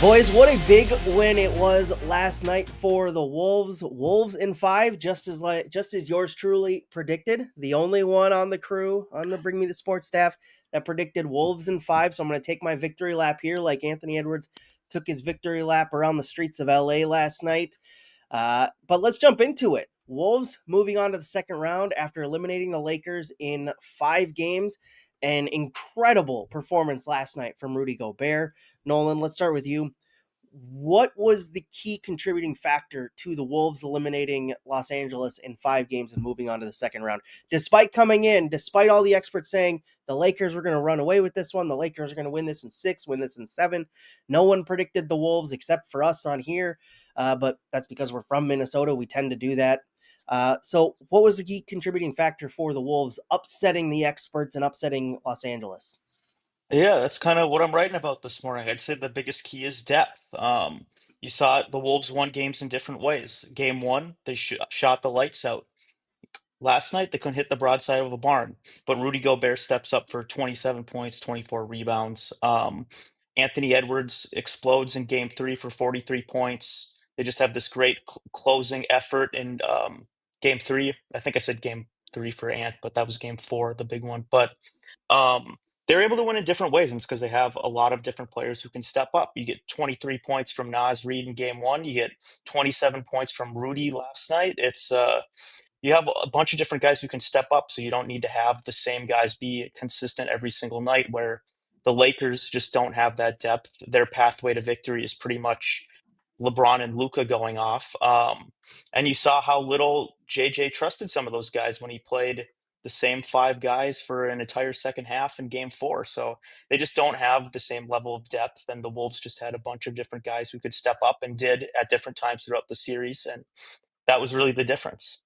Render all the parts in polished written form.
Boys, what a big win it was last night for the Wolves. Wolves in 5, just as yours truly predicted. The only one on the crew, on the Bring Me the Sports staff, that predicted Wolves in 5. So I'm going to take my victory lap here, like Anthony Edwards took his victory lap around the streets of LA last night. But let's jump into it. Wolves moving on to the second round after eliminating the Lakers in 5 games. An incredible performance last night from Rudy Gobert. Nolan, let's start with you. What was the key contributing factor to the Wolves eliminating Los Angeles in 5 games and moving on to the second round? Despite all the experts saying the Lakers were going to run away with this one, the Lakers are going to win this in 6, win this in 7. No one predicted the Wolves except for us on here, but that's because we're from Minnesota. We tend to do that. So what was the key contributing factor for the Wolves upsetting the experts and upsetting Los Angeles? Yeah, that's kind of what I'm writing about this morning. I'd say the biggest key is depth. You saw the Wolves won games in different ways. Game one, they shot the lights out. Last night, they couldn't hit the broadside of a barn, but Rudy Gobert steps up for 27 points, 24 rebounds. Anthony Edwards explodes in game three for 43 points. They just have this great closing effort in game three. I think I said game three for Ant, but that was game four, the big one. But um, they're able to win in different ways, and it's because they have a lot of different players who can step up. You get 23 points from Nas Reed in game one. You get 27 points from Rudy last night. It's you have a bunch of different guys who can step up, so you don't need to have the same guys be consistent every single night. Where the Lakers just don't have that depth. Their pathway to victory is pretty much LeBron and Luca going off. And you saw how little JJ trusted some of those guys when he played the same 5 guys for an entire second half in game four. So they just don't have the same level of depth. And the Wolves just had a bunch of different guys who could step up and did at different times throughout the series. And that was really the difference.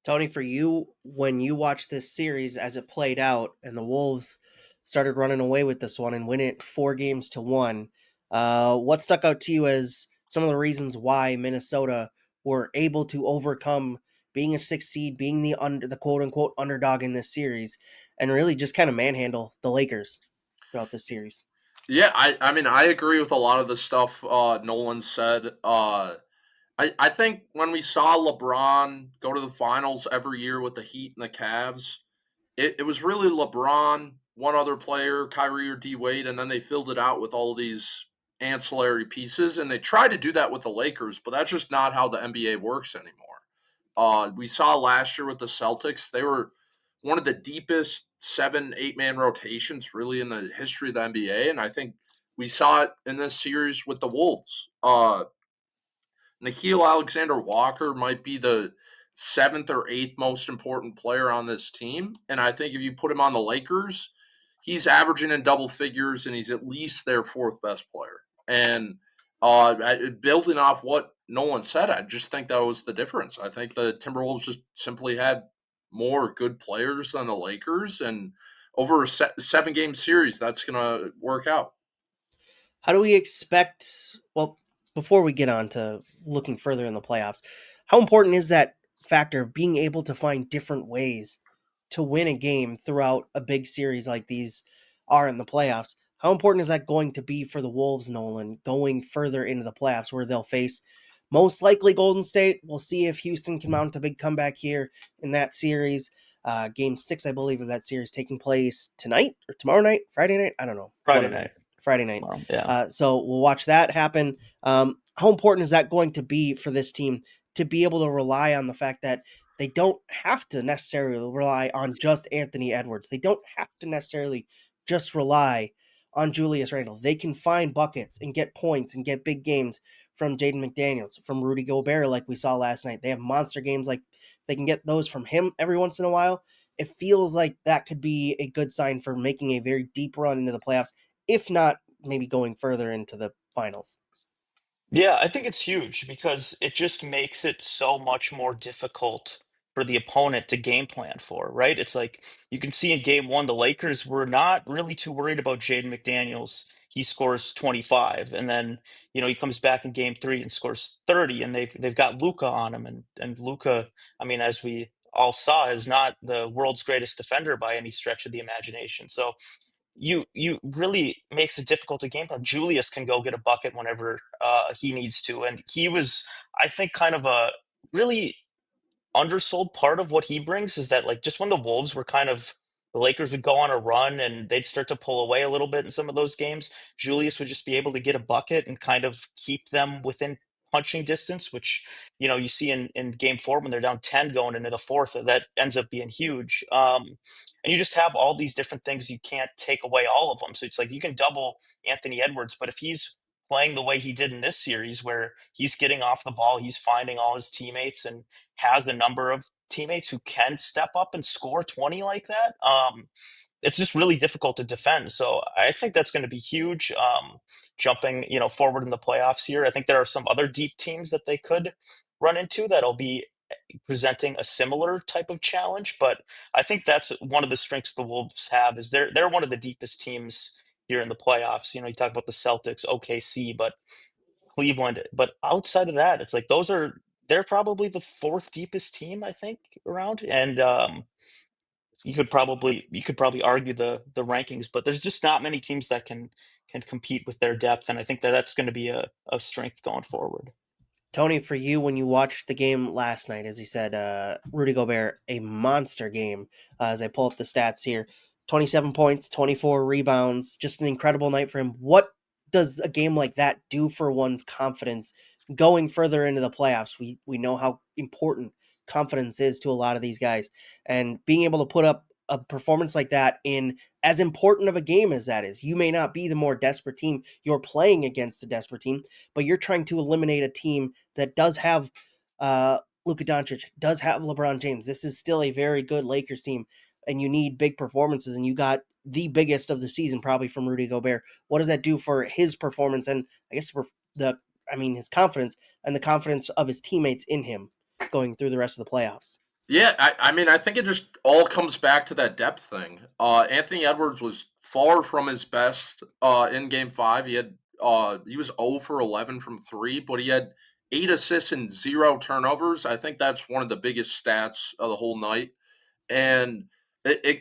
Tony, for you, when you watched this series as it played out and the Wolves started running away with this one and winning it 4 games to 1, what stuck out to you as some of the reasons why Minnesota were able to overcome being a 6 seed, being the quote unquote underdog in this series, and really just kind of manhandle the Lakers throughout this series? Yeah, I mean I agree with a lot of the stuff Nolan said. I think when we saw LeBron go to the finals every year with the Heat and the Cavs, it was really LeBron, one other player, Kyrie or D Wade, and then they filled it out with all these ancillary pieces. And they tried to do that with the Lakers, but that's just not how the NBA works anymore. We saw last year with the Celtics, they were one of the deepest 7, 8 man rotations really in the history of the NBA. And I think we saw it in this series with the Wolves. Nikhil Alexander Walker might be the seventh or eighth most important player on this team. And I think if you put him on the Lakers, he's averaging in double figures and he's at least their fourth best player. And building off what Nolan said, I just think that was the difference. I think the Timberwolves just simply had more good players than the Lakers. And over a 7 game series, that's going to work out. How do we expect? Well, before we get on to looking further in the playoffs, how important is that factor of being able to find different ways to win a game throughout a big series like these are in the playoffs? How important is that going to be for the Wolves, Nolan, going further into the playoffs where they'll face most likely Golden State? We'll see if Houston can mount a big comeback here in that series. Game 6, I believe, of that series taking place tonight or tomorrow night, Friday night. I don't know, one Friday of them. night. Friday night. Yeah. So we'll watch that happen. How important is that going to be for this team to be able to rely on the fact that they don't have to necessarily rely on just Anthony Edwards? They don't have to necessarily just rely on Julius Randle. They can find buckets and get points and get big games from Jaden McDaniels, from Rudy Gobert, like we saw last night. They have monster games like they can get those from him every once in a while. It feels like that could be a good sign for making a very deep run into the playoffs, if not maybe going further into the finals. Yeah, I think it's huge because it just makes it so much more difficult for the opponent to game plan for, right? It's like you can see in game one, the Lakers were not really too worried about Jaden McDaniels. He scores 25, and then he comes back in game three and scores 30, and they've got Luca on him, and Luca, I mean, as we all saw, is not the world's greatest defender by any stretch of the imagination. So you really makes it difficult to game plan. Julius can go get a bucket whenever he needs to, and he was, I think, kind of a really undersold part of what he brings is that like just when the Wolves were kind of the Lakers would go on a run and they'd start to pull away a little bit in some of those games, Julius would just be able to get a bucket and kind of keep them within punching distance, which you see in game four when they're down 10 going into the fourth, that ends up being huge. And you just have all these different things, you can't take away all of them. So it's like you can double Anthony Edwards, but if he's playing the way he did in this series where he's getting off the ball, he's finding all his teammates and has a number of teammates who can step up and score 20 like that, it's just really difficult to defend. So I think that's going to be huge. Jumping, forward in the playoffs here, I think there are some other deep teams that they could run into that'll be presenting a similar type of challenge. But I think that's one of the strengths the Wolves have is they're one of the deepest teams here in the playoffs. You talk about the Celtics, OKC, but Cleveland. But outside of that, it's like they're probably the fourth deepest team, I think, around. And you could probably argue the rankings, but there's just not many teams that can compete with their depth, and I think that that's going to be a strength going forward. Tony, for you, when you watched the game last night, as you said, Rudy Gobert, a monster game. As I pull up the stats here, 27 points, 24 rebounds, just an incredible night for him. What does a game like that do for one's confidence going further into the playoffs? We know how important confidence is to a lot of these guys, and being able to put up a performance like that in as important of a game as that is. You may not be the more desperate team. You're playing against the desperate team, but you're trying to eliminate a team that does have Luka Doncic, does have LeBron James. This is still a very good Lakers team, and you need big performances, and you got the biggest of the season probably from Rudy Gobert. What does that do for his performance and I guess for his confidence and the confidence of his teammates in him going through the rest of the playoffs? Yeah, I think it just all comes back to that depth thing. Anthony Edwards was far from his best in Game Five. He was 0 for 11 from three, but he had 8 assists and 0 turnovers. I think that's one of the biggest stats of the whole night. And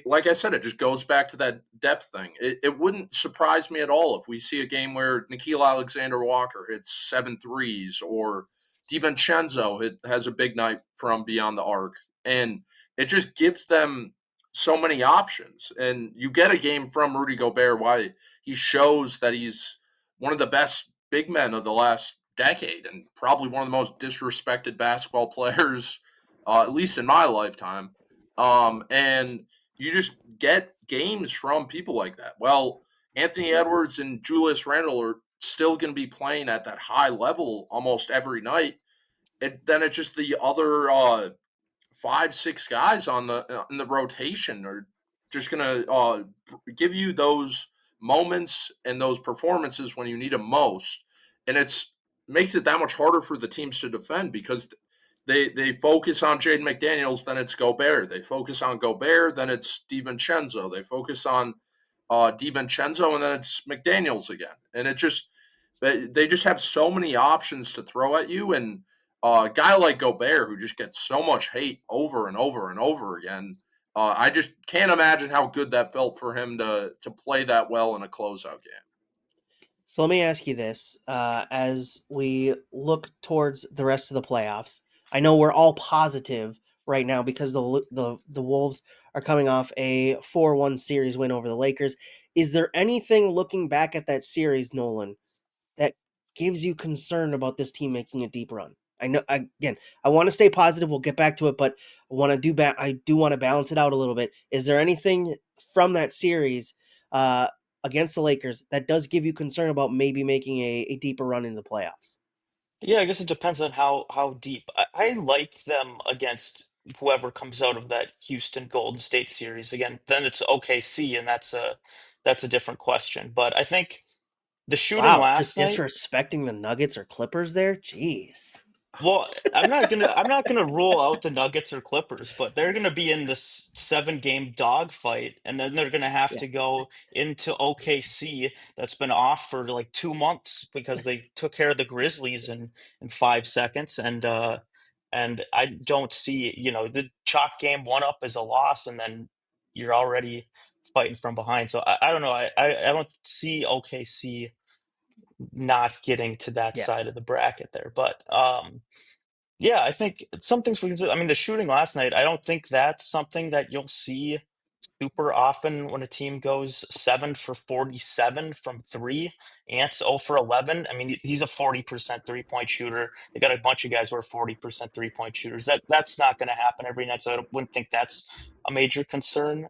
like I said, it just goes back to that depth thing. It wouldn't surprise me at all if we see a game where Nikhil Alexander Walker hits 7 threes or DiVincenzo has a big night from beyond the arc. And it just gives them so many options. And you get a game from Rudy Gobert, why he shows that he's one of the best big men of the last decade and probably one of the most disrespected basketball players, at least in my lifetime. And you just get games from people like that. Well, Anthony Edwards and Julius Randle are still going to be playing at that high level almost every night. Then it's just the other 5, 6 guys on the in the rotation are just gonna give you those moments and those performances when you need them most, and it's makes it that much harder for the teams to defend because they focus on Jaden McDaniels, then it's Gobert. They focus on Gobert, then it's DiVincenzo. They focus on DiVincenzo, and then it's McDaniels again. And it just they just have so many options to throw at you, and a guy like Gobert who just gets so much hate over and over and over again. I just can't imagine how good that felt for him to play that well in a closeout game. So let me ask you this: as we look towards the rest of the playoffs, I know we're all positive right now because the Wolves are coming off a 4-1 series win over the Lakers. Is there anything looking back at that series, Nolan, that gives you concern about this team making a deep run? I know again, I want to stay positive. We'll get back to it, but I do want to balance it out a little bit. Is there anything from that series uh, against the Lakers that does give you concern about maybe making a deeper run in the playoffs? Yeah, I guess it depends on how deep. I like them against whoever comes out of that Houston Golden State series. Again, then it's OKC, and that's a different question. But I think the shooting Wow, just last night. disrespecting the Nuggets or Clippers there. Jeez. Well, I'm not gonna rule out the Nuggets or Clippers, but they're gonna be in this 7 game dogfight, and then they're gonna have Yeah. to go into OKC that's been off for like 2 months because they took care of the Grizzlies in 5 seconds, and I don't see the chalk game one up is a loss, and then you're already fighting from behind. So I don't know. I don't see OKC not getting to that Yeah. side of the bracket there. But yeah, I think some things we can do. I mean, the shooting last night, I don't think that's something that you'll see super often when a team goes 7 for 47 from three. Ant's 0 for 11. I mean, he's a 40% three-point shooter. They got a bunch of guys who are 40% three-point shooters. That's not going to happen every night, so I wouldn't think that's a major concern.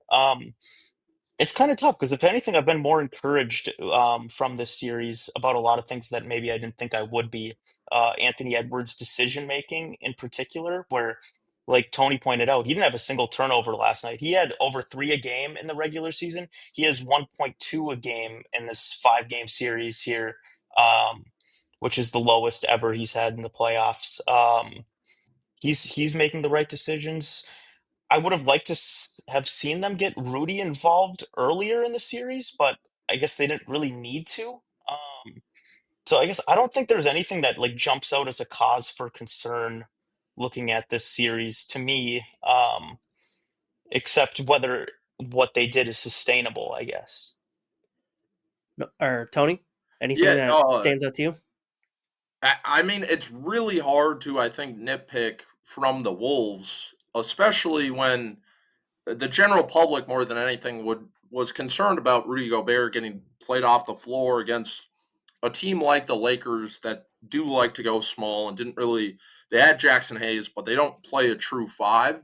It's kind of tough because if anything, I've been more encouraged from this series about a lot of things that maybe I didn't think I would be. Anthony Edwards' decision making in particular, where like Tony pointed out, he didn't have a single turnover last night. He had over three a game in the regular season. He has 1.2 a game in this 5 game series here, um, which is the lowest ever he's had in the playoffs. He's making the right decisions. I would have liked to have seen them get Rudy involved earlier in the series, but I guess they didn't really need to. Um, so I guess I don't think there's anything that like jumps out as a cause for concern looking at this series to me, except whether what they did is sustainable, I guess. No, or Tony, anything Yeah, that stands out to you? I mean, it's really hard to, I think, nitpick from the Wolves, especially when the general public, more than anything, would was concerned about Rudy Gobert getting played off the floor against a team like the Lakers that do like to go small and didn't really. They had Jackson Hayes, but they don't play a true five,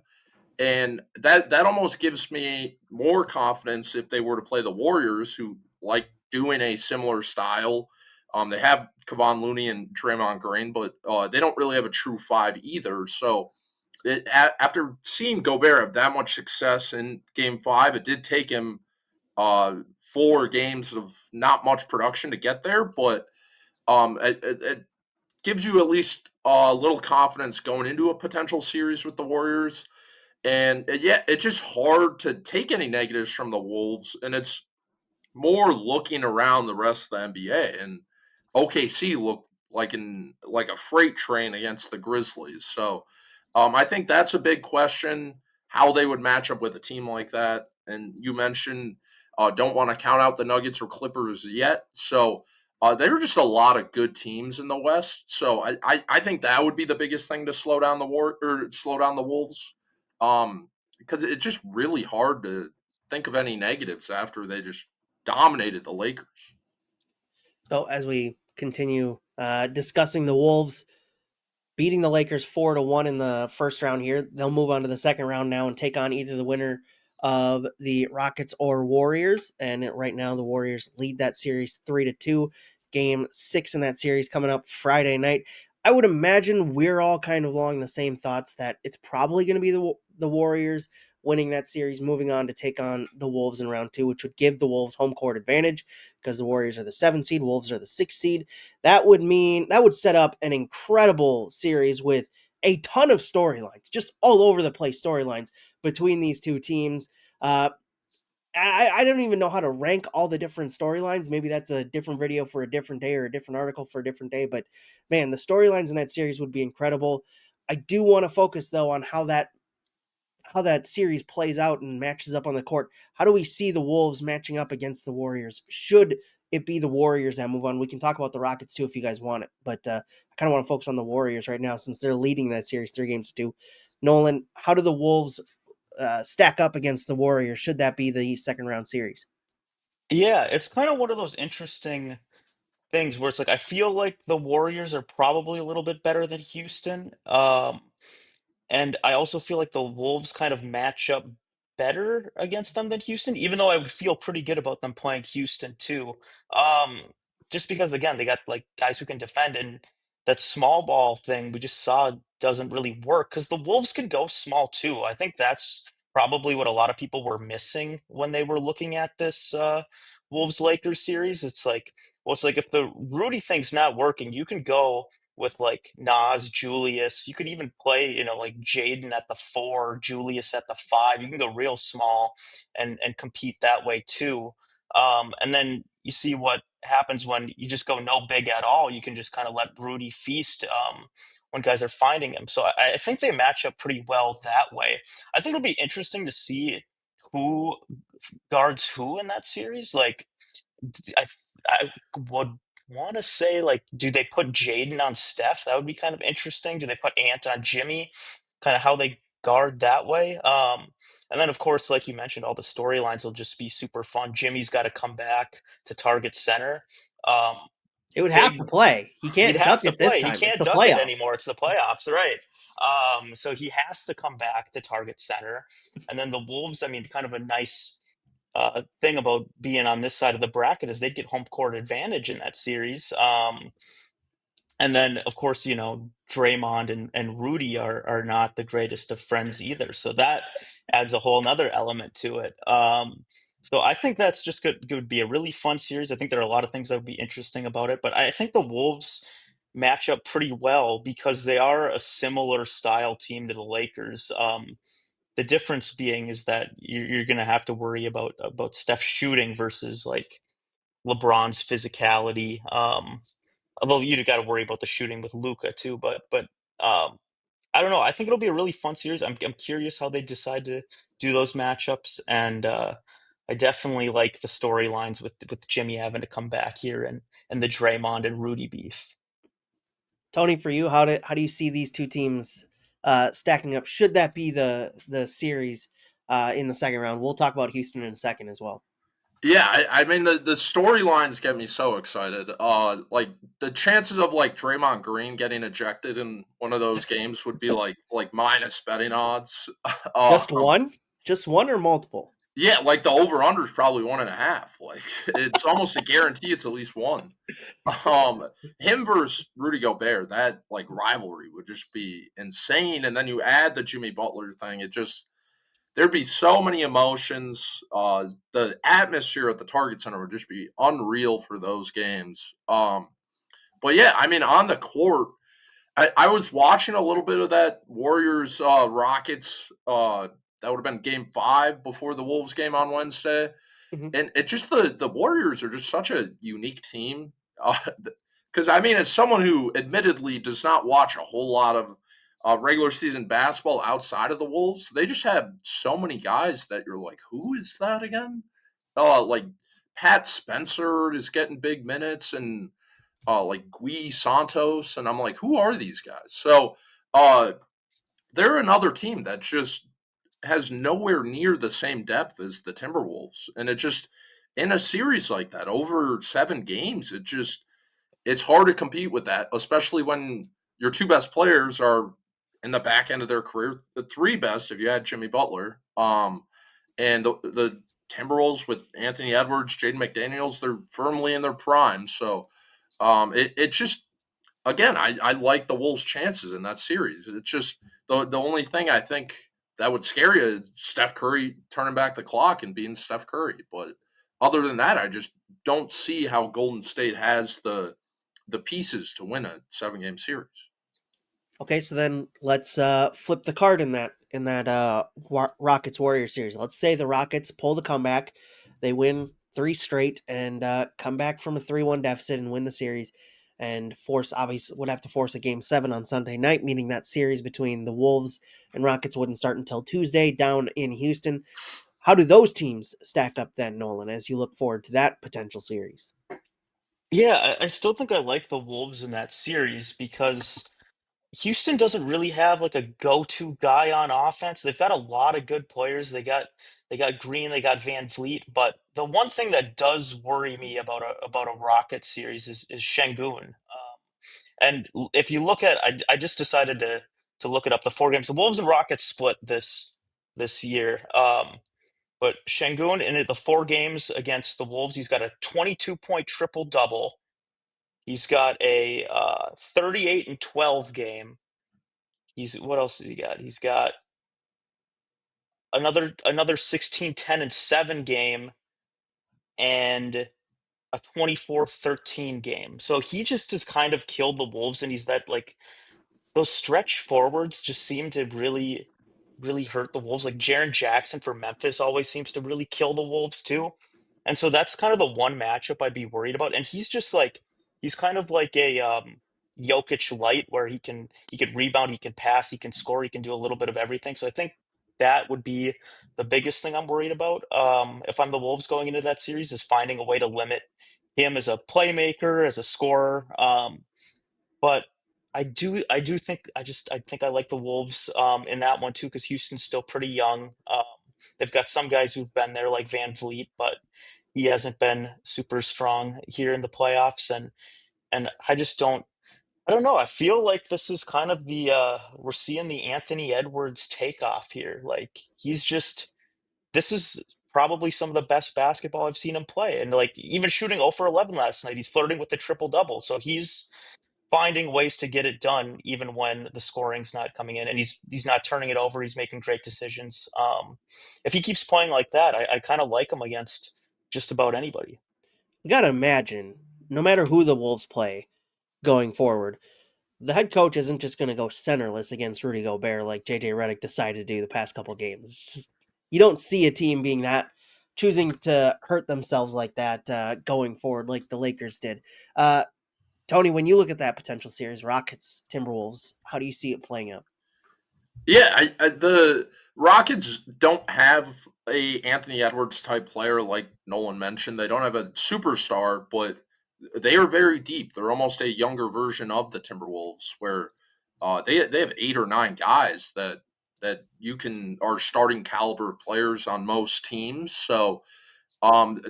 and that almost gives me more confidence if they were to play the Warriors, who like doing a similar style. They have Kevon Looney and Draymond Green, but they don't really have a true five either. So, after seeing Gobert have that much success in Game Five, it did take him 4 games of not much production to get there, but it gives you at least a little confidence going into a potential series with the Warriors. And yeah, it's just hard to take any negatives from the Wolves, and it's more looking around the rest of the NBA. And OKC looked like a freight train against the Grizzlies. So I think that's a big question how they would match up with a team like that. And you mentioned don't want to count out the Nuggets or Clippers yet. So there are just a lot of good teams in the West. So I think that would be the biggest thing to slow down slow down the Wolves. Because it's just really hard to think of any negatives after they just dominated the Lakers. So as we continue discussing the Wolves beating the Lakers 4-1 in the first round here, they'll move on to the second round now and take on either the winner of the Rockets or Warriors. And right now, the Warriors lead that series 3-2. Game 6 in that series coming up Friday night. I would imagine we're all kind of along the same thoughts that it's probably going to be the Warriors winning that series, moving on to take on the Wolves in round 2, which would give the Wolves home court advantage because the Warriors are the 7th seed, Wolves are the 6th seed. That would set up an incredible series with a ton of storylines, just all over the place storylines between these two teams. I don't even know how to rank all the different storylines. Maybe that's a different video for a different day or a different article for a different day. But man, the storylines in that series would be incredible. I do want to focus though on how that series plays out and matches up on the court. How do we see the Wolves matching up against the Warriors? Should it be the Warriors that move on? We can talk about the Rockets too if you guys want it, but I kind of want to focus on the Warriors right now since they're leading that series 3-2. Nolan, how do the Wolves stack up against the Warriors? Should that be the second round series? Yeah, it's kind of one of those interesting things where it's like I feel like the Warriors are probably a little bit better than Houston. And I also feel like the Wolves kind of match up better against them than Houston, even though I would feel pretty good about them playing Houston too. Um, just because again, they got like guys who can defend and that small ball thing we just saw doesn't really work because the Wolves can go small too. I think that's probably what a lot of people were missing when they were looking at this Wolves Lakers series. It's like, well, it's like if the Rudy thing's not working, you can go with like Nas, Julius. You could even play, like Jaden at the 4, Julius at the 5. You can go real small and compete that way too. And then you see what happens when you just go no big at all. You can just kind of let Rudy feast when guys are finding him. So I think they match up pretty well that way. I think it'll be interesting to see who guards who in that series. Like, I I would want to say, like, do they put Jaden on Steph? That would be kind of interesting. Do they put Ant on Jimmy? Kind of how they guard that way. And then of course, like you mentioned, all the storylines will just be super fun. Jimmy's got to come back to target center. Um, It would have to big play. He He'd can't have duck to it this play. He time. It's can't the duck it playoffs. anymore. It's the playoffs, right? So he has to come back to target center. And then the Wolves, I mean, kind of a nice thing about being on this side of the bracket is they'd get home court advantage in that series. And then, of course, Draymond and Rudy are not the greatest of friends either. So that adds a whole nother element to it. So I think that's just good. It would be a really fun series. I think there are a lot of things that would be interesting about it. But I think the Wolves match up pretty well because they are a similar style team to the Lakers. The difference being is that you're going to have to worry about Steph shooting versus like LeBron's physicality. Although you got to worry about the shooting with Luca too, but um, I don't know. I think it'll be a really fun series. I'm curious how they decide to do those matchups, and I definitely like the storylines with Jimmy having to come back here and the Draymond and Rudy beef. Tony, for you, how do you see these two teams stacking up? Should that be the series in the second round? We'll talk about Houston in a second as well. Yeah, I mean the storylines get me so excited. Like the chances of like Draymond Green getting ejected in one of those games would be like minus betting odds. Just um, one? Just one or multiple? yeah, like the over under is probably 1.5. Like it's almost a guarantee it's at least one. Um, Him versus Rudy Gobert, that like rivalry would just be insane. And then you add the Jimmy Butler thing, it just there'd be so many emotions. The atmosphere at the Target Center would just be unreal for those games. But yeah, I mean, on the court, I was watching a little bit of that Warriors Rockets. That would have been Game 5 before the Wolves game on Wednesday, Mhm. and it just the Warriors are just such a unique team. Because I mean, as someone who admittedly does not watch a whole lot of regular season basketball outside of the Wolves, they just have so many guys that you're like, who is that again? Like Pat Spencer is getting big minutes, and like Gui Santos, and I'm like, who are these guys? So uh, they're another team that just has nowhere near the same depth as the Timberwolves, and it just in a series like that over 7 games, it's hard to compete with that, especially when your two best players are in the back end of their career, the three best if you had Jimmy Butler, and the Timberwolves with Anthony Edwards, Jaden McDaniels, they're firmly in their prime. So it just again, I like the Wolves' chances in that series. It's just the only thing I think that would scare you is Steph Curry turning back the clock and being Steph Curry. But other than that, I just don't see how Golden State has the pieces to win a 7 game series. Okay, so then let's flip the card in that Rockets Warrior series. Let's say the Rockets pull the comeback, they win three straight, and come back from a 3-1 deficit and win the series, and force obviously would have to force a game 7 on Sunday night, meaning that series between the Wolves and Rockets wouldn't start until Tuesday down in Houston. How do those teams stack up then, Nolan, as you look forward to that potential series? Yeah, I still think I like the Wolves in that series because Houston doesn't really have like a go-to guy on offense. They've got a lot of good players. They got Green, they got Van Vliet, but the one thing that does worry me about a Rocket series is Şengün. And if you look at, I just decided to look it up. The 4 games, the Wolves and Rockets split this year. But Şengün in the 4 games against the Wolves, he's got a 22-point triple double. He's got a 38 and 12 game. He's what else has he got? He's got another 16, 10, and 7 game and a 24-13 game. So he just has kind of killed the Wolves, and he's that like those stretch forwards just seem to really hurt the Wolves. Like Jaren Jackson for Memphis always seems to really kill the Wolves too. And so that's kind of the one matchup I'd be worried about. And he's just like he's kind of like a Jokic light where he can rebound, he can pass, he can score, he can do a little bit of everything. So I think that would be the biggest thing I'm worried about. If I'm the Wolves going into that series, is finding a way to limit him as a playmaker, as a scorer. But I do think I think I like the Wolves in that one too because Houston's still pretty young. They've got some guys who've been there like Van Vliet, but he hasn't been super strong here in the playoffs, and I don't know. I feel like this is kind of the we're seeing the Anthony Edwards takeoff here. Like he's just this is probably some of the best basketball I've seen him play. And like even shooting 0 for 11 last night, he's flirting with the triple double. So he's finding ways to get it done even when the scoring's not coming in and he's not turning it over. He's making great decisions. If he keeps playing like that, I kind of like him against just about anybody. You gotta imagine, no matter who the Wolves play going forward, the head coach isn't just going to go centerless against Rudy Gobert like JJ Redick decided to do the past couple games. It's just you don't see a team being that choosing to hurt themselves like that going forward, like the Lakers did. Uh, Tony, when you look at that potential series, Rockets Timberwolves, how do you see it playing out? Yeah, the Rockets don't have a Anthony Edwards type player like Nolan mentioned. They don't have a superstar, but they are very deep. They're almost a younger version of the Timberwolves, where they have 8 or 9 guys that you can are starting caliber players on most teams. So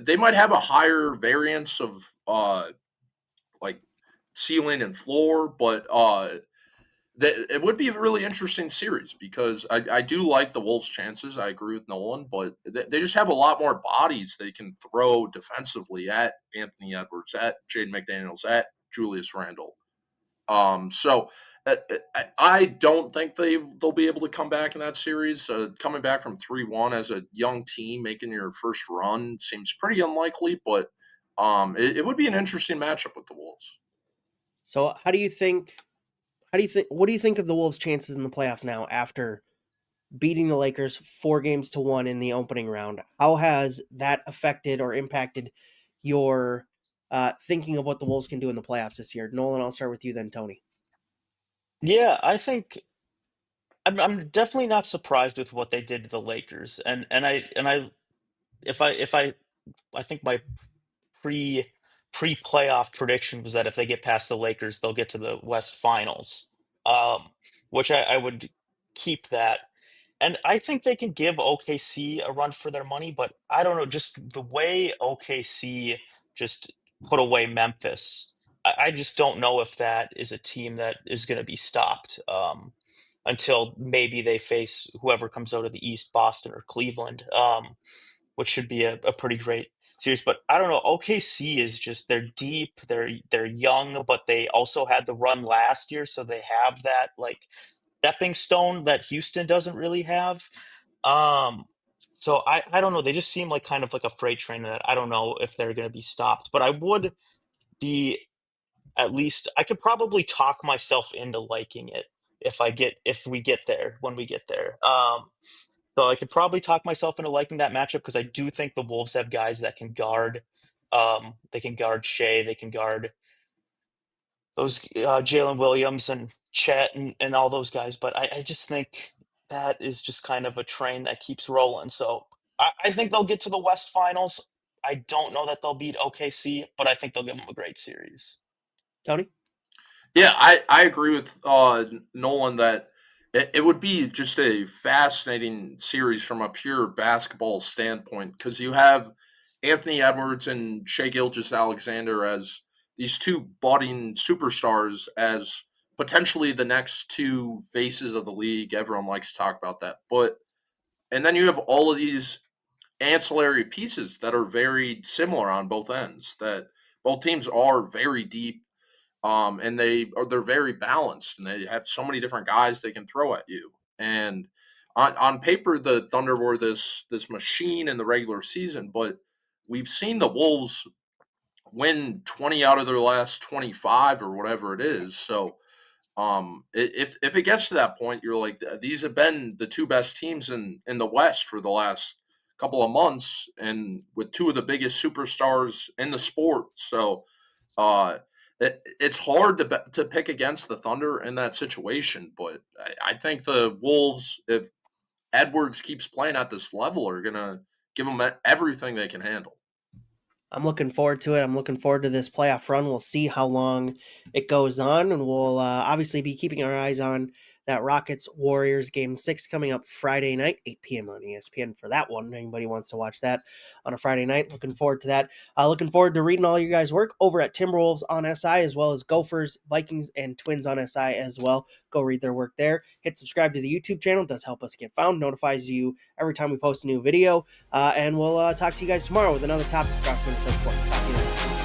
they might have a higher variance of like ceiling and floor, but it would be a really interesting series because I do like the Wolves' chances. I agree with Nolan, but they just have a lot more bodies they can throw defensively at Anthony Edwards, at Jaden McDaniels, at Julius Randle. So I don't think they'll be able to come back in that series. Coming back from 3-1 as a young team, making your first run seems pretty unlikely, but it would be an interesting matchup with the Wolves. So, how do you think? How do you think? What do you think of the Wolves' chances in the playoffs now after beating the Lakers 4 games to 1 in the opening round? How has that affected or impacted your thinking of what the Wolves can do in the playoffs this year? Nolan, I'll start with you then, Tony. Yeah, I think I'm definitely not surprised with what they did to the Lakers, and I if I think my pre pre playoff prediction was that if they get past the Lakers, they'll get to the West Finals, um, which I would keep that. And I think they can give OKC a run for their money, but I don't know, just the way OKC just put away Memphis, I just don't know if that is a team that is going to be stopped until maybe they face whoever comes out of the East, Boston or Cleveland, which should be a pretty great series. But I don't know, OKC is just they're deep, they're young, but they also had the run last year, so they have that like stepping stone that Houston doesn't really have. Um, so I don't know. They just seem like kind of like a freight train that I don't know if they're going to be stopped. But I would be at least I could probably talk myself into liking it if we get there when we get there. So I could probably talk myself into liking that matchup because I do think the Wolves have guys that can guard. They can guard Shea. They can guard those Jalen Williams and Chet and all those guys. But I just think that is just kind of a train that keeps rolling. So I think they'll get to the West Finals. I don't know that they'll beat OKC, but I think they'll give them a great series. Tony? Yeah, I agree with Nolan that it would be just a fascinating series from a pure basketball standpoint because you have Anthony Edwards and Shea Gilgeous-Alexander as these two budding superstars as potentially the next two faces of the league. Everyone likes to talk about that, but and then you have all of these ancillary pieces that are very similar on both ends. That both teams are very deep and they're very balanced and they have so many different guys they can throw at you. And on paper, the Thunder were this machine in the regular season, but we've seen the Wolves win 20 out of their last 25 or whatever it is. So if it gets to that point, you're like these have been the two best teams in the West for the last couple of months, and with two of the biggest superstars in the sport. So uh, it's hard to pick against the Thunder in that situation, but I think the Wolves, if Edwards keeps playing at this level, are going to give them everything they can handle. I'm looking forward to it. I'm looking forward to this playoff run. We'll see how long it goes on, and we'll obviously be keeping our eyes on that Rockets Warriors game 6 coming up Friday night, 8 p.m. on ESPN for that one. Anybody wants to watch that on a Friday night, looking forward to that. Looking forward to reading all you guys' work over at Timberwolves on SI, as well as Gophers, Vikings, and Twins on SI as well. Go read their work there. Hit subscribe to the YouTube channel. It does help us get found. Notifies you every time we post a new video. And we'll talk to you guys tomorrow with another topic across Minnesota sports. Talk to you later.